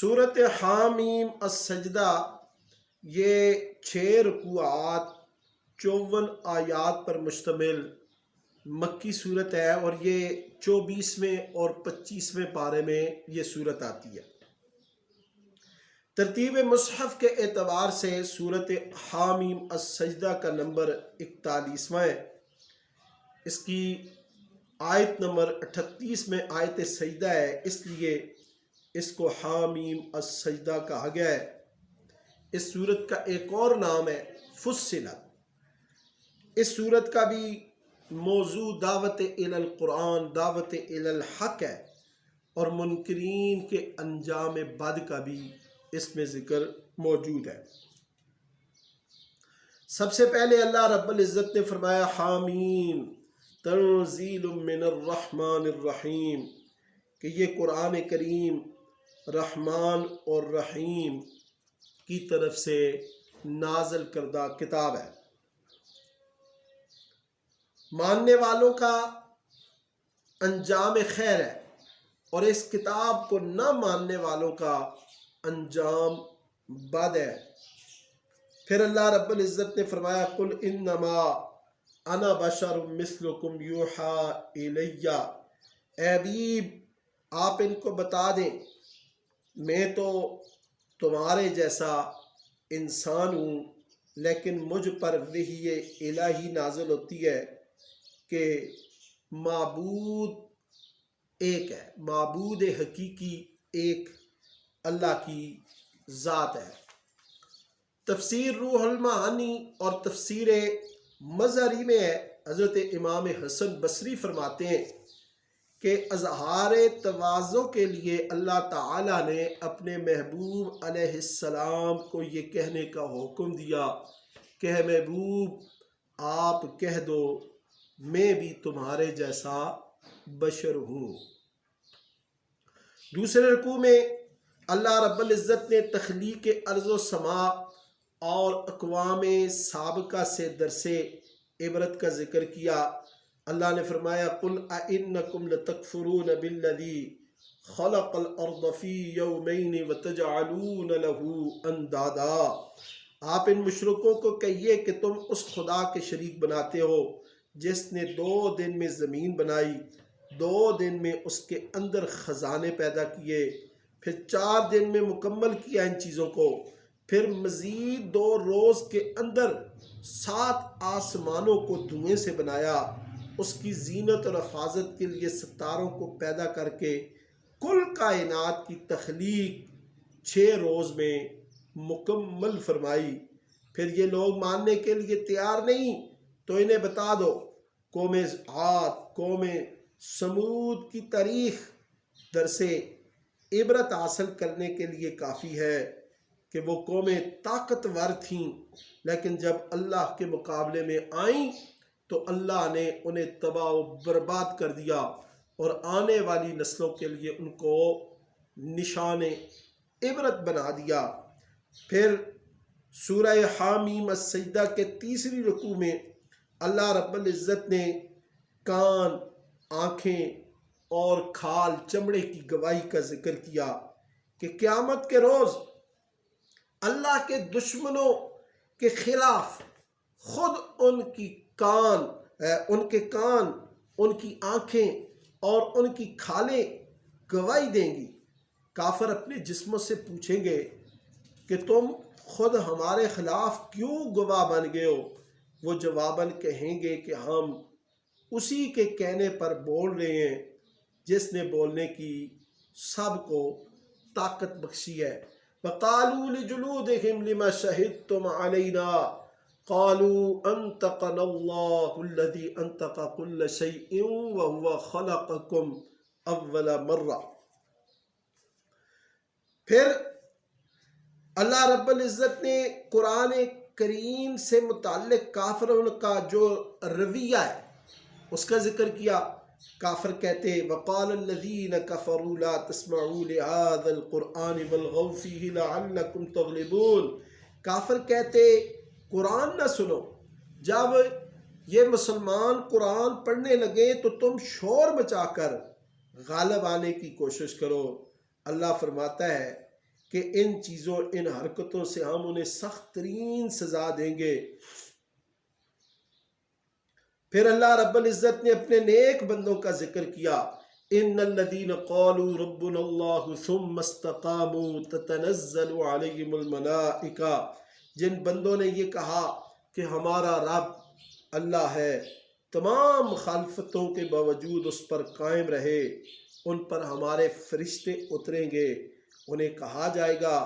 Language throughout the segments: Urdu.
صورت حامیم السجدہ یہ 6 رکوعات 54 آیات پر مشتمل مکی صورت ہے، اور یہ 24ویں اور 25ویں پارے میں یہ صورت آتی ہے۔ ترتیب مصحف کے اعتبار سے صورت حامیم السجدہ کا نمبر 41واں ہے۔ اس کی آیت نمبر 38 میں آیت سجدہ ہے، اس لیے اس کو حامیم السجدہ کہا گیا ہے۔ اس صورت کا ایک اور نام ہے فصلت۔ اس صورت کا بھی موضوع دعوت الی القرآن، دعوت الی الحق ہے، اور منکرین کے انجام بد کا بھی اس میں ذکر موجود ہے۔ سب سے پہلے اللہ رب العزت نے فرمایا حامیم تنزیل من الرحمن الرحیم، کہ یہ قرآن کریم رحمان اور رحیم کی طرف سے نازل کردہ کتاب ہے۔ ماننے والوں کا انجام خیر ہے، اور اس کتاب کو نہ ماننے والوں کا انجام بد ہے۔ پھر اللہ رب العزت نے فرمایا قل انما انا بشر مثلکم یوحی الی، اے حبیب آپ ان کو بتا دیں میں تو تمہارے جیسا انسان ہوں، لیکن مجھ پر وحی الہی نازل ہوتی ہے کہ معبود ایک ہے، معبود حقیقی ایک اللہ کی ذات ہے۔ تفسیر روح المعانی اور تفسیر مظہری میں ہے، حضرت امام حسن بصری فرماتے ہیں کہ اظہار تواضع کے لیے اللہ تعالیٰ نے اپنے محبوب علیہ السلام کو یہ کہنے کا حکم دیا کہ اے محبوب آپ کہہ دو میں بھی تمہارے جیسا بشر ہوں۔ دوسرے رکوع میں اللہ رب العزت نے تخلیق ارض و سماء اور اقوام سابقہ سے درس عبرت کا ذکر کیا۔ اللہ نے فرمایا قل اَإِنَّكُمْ لَتَكْفُرُونَ بِالَّذِي خَلَقَ الْأَرْضَ فِي يَوْمَيْنِ وَتَجْعَلُونَ لَهُ أَنْدَادًا، آپ ان مشرکوں کو کہیے کہ تم اس خدا کے شریک بناتے ہو جس نے 2 دن میں زمین بنائی، 2 دن میں اس کے اندر خزانے پیدا کیے، پھر 4 دن میں مکمل کیا ان چیزوں کو، پھر مزید 2 روز کے اندر 7 آسمانوں کو دھوئیں سے بنایا، اس کی زینت اور حفاظت کے لیے ستاروں کو پیدا کر کے کل کائنات کی تخلیق 6 روز میں مکمل فرمائی۔ پھر یہ لوگ ماننے کے لیے تیار نہیں تو انہیں بتا دو قوم عاد، قوم سمود کی تاریخ درس عبرت حاصل کرنے کے لیے کافی ہے کہ وہ قومیں طاقتور تھیں، لیکن جب اللہ کے مقابلے میں آئیں تو اللہ نے انہیں تباہ و برباد کر دیا، اور آنے والی نسلوں کے لیے ان کو نشان عبرت بنا دیا۔ پھر سورہ حامیم السجدہ کے تیسری رکوع میں اللہ رب العزت نے کان، آنکھیں اور کھال چمڑے کی گواہی کا ذکر کیا کہ قیامت کے روز اللہ کے دشمنوں کے خلاف خود ان کے کان، ان کی آنکھیں اور ان کی کھالیں گواہی دیں گی۔ کافر اپنے جسموں سے پوچھیں گے کہ تم خود ہمارے خلاف کیوں گواہ بن گئے ہو؟ وہ جواباً کہیں گے کہ ہم اسی کے کہنے پر بول رہے ہیں جس نے بولنے کی سب کو طاقت بخشی ہے۔ وَقَالُوا لِجُلُودِهِمْ لِمَ شَهِدْتُمْ عَلَيْنَا قَالُوا أَنْطَقَنَا اللَّهُ الَّذِي أَنْطَقَ كُلَّ شَيْءٍ وَهُوَ خَلَقَكُمْ أَوَّلَ مَرَّةٍ۔ پھر اللہ رب العزت نے قرآن کریم سے متعلق کافروں کا جو رویہ ہے اس کا ذکر کیا۔ کافر کہتے وَقَالَ الَّذِينَ كَفَرُوا لَا تَسْمَعُوا لِهَذَا الْقُرْآنِ وَالْغَوْا فِيهِ لَعَلَّكُمْ تَغْلِبُونَ، کافر کہتے قرآن نہ سنو، جب یہ مسلمان قرآن پڑھنے لگے تو تم شور مچا کر غالب آنے کی کوشش کرو۔ اللہ فرماتا ہے کہ ان چیزوں ان حرکتوں سے ہم انہیں سخت ترین سزا دیں گے۔ پھر اللہ رب العزت نے اپنے نیک بندوں کا ذکر کیا، ان الذین قالوا ربنا اللہ ثم استقاموا تتنزل علیہم الملائکہ، جن بندوں نے یہ کہا کہ ہمارا رب اللہ ہے، تمام مخالفتوں کے باوجود اس پر قائم رہے، ان پر ہمارے فرشتے اتریں گے، انہیں کہا جائے گا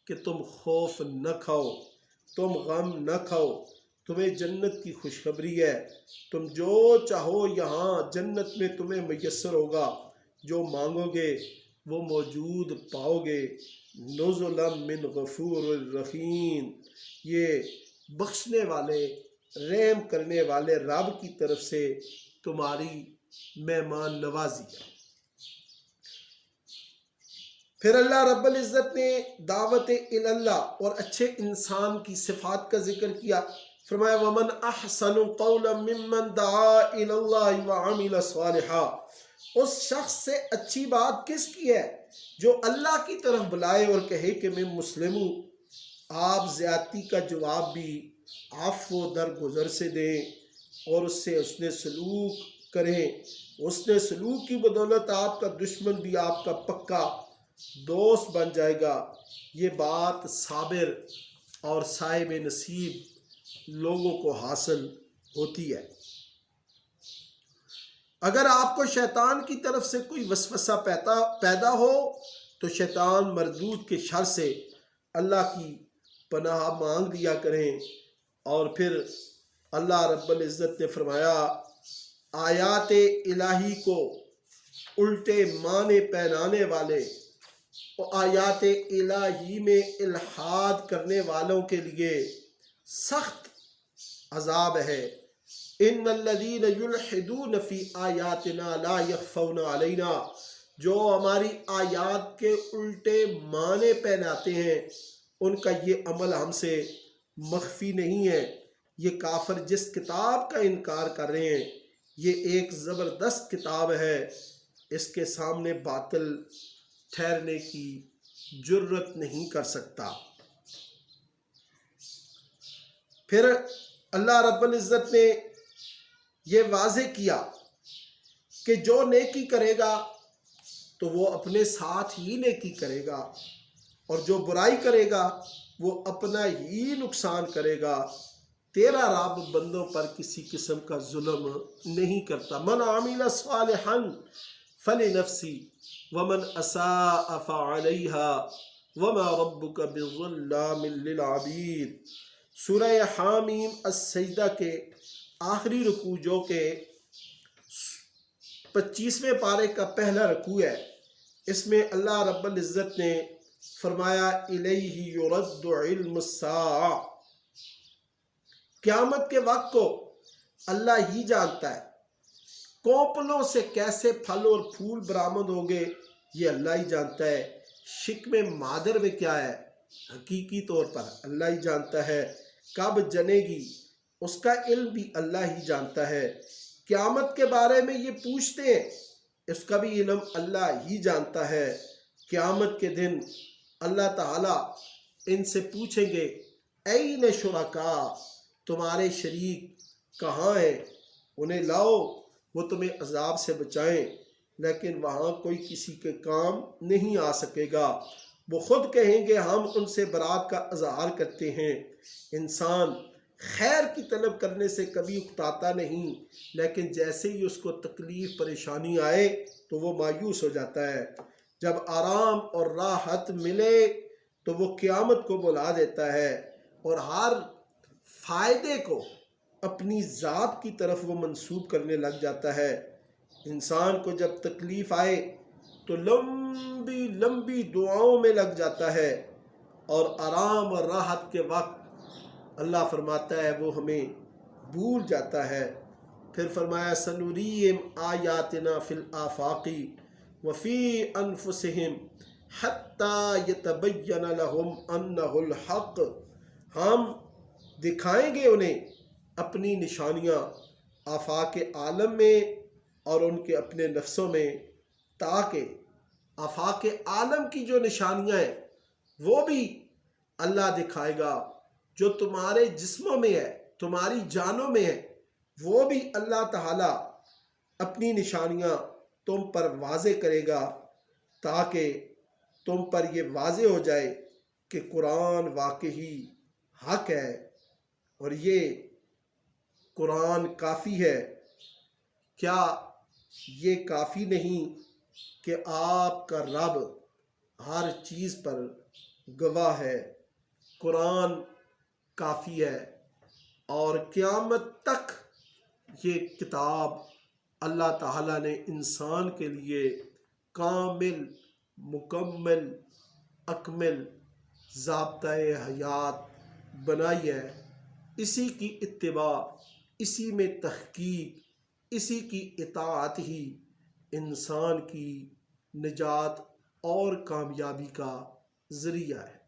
کہ تم خوف نہ کھاؤ، تم غم نہ کھاؤ، تمہیں جنت کی خوشخبری ہے، تم جو چاہو یہاں جنت میں تمہیں میسر ہوگا، جو مانگو گے وہ موجود پاؤ گے، نزلا من غفور الرحیم، یہ بخشنے والے رحم کرنے والے رب کی طرف سے تمہاری مہمان نوازی ہے۔ پھر اللہ رب العزت نے دعوت اللہ اور اچھے انسان کی صفات کا ذکر کیا، فرمایا وَمَنْ أَحْسَنُ قَوْلًا مِّمَّنْ دَعَا إِلَى اللَّهِ وَعَمِلَ صَالِحًا، اس شخص سے اچھی بات کس کی ہے جو اللہ کی طرف بلائے اور کہے کہ میں مسلم ہوں۔ آپ زیادتی کا جواب بھی عفو و درگزر سے دیں اور اس سے حسن سلوک کریں، حسن سلوک کی بدولت آپ کا دشمن بھی آپ کا پکا دوست بن جائے گا۔ یہ بات صابر اور صاحب نصیب لوگوں کو حاصل ہوتی ہے۔ اگر آپ کو شیطان کی طرف سے کوئی وسوسہ پیدا ہو تو شیطان مردود کے شر سے اللہ کی پناہ مانگ لیا کریں۔ اور پھر اللہ رب العزت نے فرمایا آیات الہی کو الٹے معنی پہنانے والے اور آیات الہی میں الحاد کرنے والوں کے لیے سخت عذاب ہے۔ ان الذین یلحدون فی آیاتنا لا یخفون علینا، جو ہماری آیات کے الٹے معنی پہناتے ہیں ان کا یہ عمل ہم سے مخفی نہیں ہے۔ یہ کافر جس کتاب کا انکار کر رہے ہیں یہ ایک زبردست کتاب ہے، اس کے سامنے باطل ٹھہرنے کی جرت نہیں کر سکتا۔ پھر اللہ رب العزت نے یہ واضح کیا کہ جو نیکی کرے گا تو وہ اپنے ساتھ ہی نیکی کرے گا، اور جو برائی کرے گا وہ اپنا ہی نقصان کرے گا۔ تیرا رب بندوں پر کسی قسم کا ظلم نہیں کرتا۔ من عمل صالحا فلنفسی ومن اساء فعلیہا وما ربک بظلام للعبید۔ سورہ حامیم السجدہ کے آخری رکوع جو کہ 25ویں پارے کا پہلا رکوع ہے، اس میں اللہ رب العزت نے فرمایا الیہ یرد علم الساعہ، قیامت کے وقت کو اللہ ہی جانتا ہے، کونپلوں سے کیسے پھل اور پھول برآمد ہوں گے یہ اللہ ہی جانتا ہے، شکم مادر میں کیا ہے حقیقی طور پر اللہ ہی جانتا ہے، کب جنے گی اس کا علم بھی اللہ ہی جانتا ہے، قیامت کے بارے میں یہ پوچھتے ہیں اس کا بھی علم اللہ ہی جانتا ہے۔ قیامت کے دن اللہ تعالیٰ ان سے پوچھیں گے این شرکا، تمہارے شریک کہاں ہیں، انہیں لاؤ وہ تمہیں عذاب سے بچائیں، لیکن وہاں کوئی کسی کے کام نہیں آ سکے گا۔ وہ خود کہیں گے ہم ان سے برات کا اظہار کرتے ہیں۔ انسان خیر کی طلب کرنے سے کبھی اکتاتا نہیں، لیکن جیسے ہی اس کو تکلیف پریشانی آئے تو وہ مایوس ہو جاتا ہے۔ جب آرام اور راحت ملے تو وہ قیامت کو بلا دیتا ہے اور ہر فائدے کو اپنی ذات کی طرف وہ منسوب کرنے لگ جاتا ہے۔ انسان کو جب تکلیف آئے تو لمبی لمبی دعاؤں میں لگ جاتا ہے، اور آرام اور راحت کے وقت اللہ فرماتا ہے وہ ہمیں بھول جاتا ہے۔ پھر فرمایا سنریم آیاتنا فی الآفاق وفی انفسہم حتی یتبین لہم انہ الحق، ہم دکھائیں گے انہیں اپنی نشانیاں آفاق عالم میں اور ان کے اپنے نفسوں میں، تاکہ آفاق عالم کی جو نشانیاں ہیں وہ بھی اللہ دکھائے گا، جو تمہارے جسموں میں ہے، تمہاری جانوں میں ہے، وہ بھی اللہ تعالی اپنی نشانیاں تم پر واضح کرے گا، تاکہ تم پر یہ واضح ہو جائے کہ قرآن واقعی حق ہے، اور یہ قرآن کافی ہے۔ کیا یہ کافی نہیں کہ آپ کا رب ہر چیز پر گواہ ہے؟ قرآن کافی ہے، اور قیامت تک یہ کتاب اللہ تعالیٰ نے انسان کے لیے کامل، مکمل، اکمل ضابطۂ حیات بنائی ہے۔ اسی کی اتباع، اسی میں تحقیق، اسی کی اطاعت ہی انسان کی نجات اور کامیابی کا ذریعہ ہے۔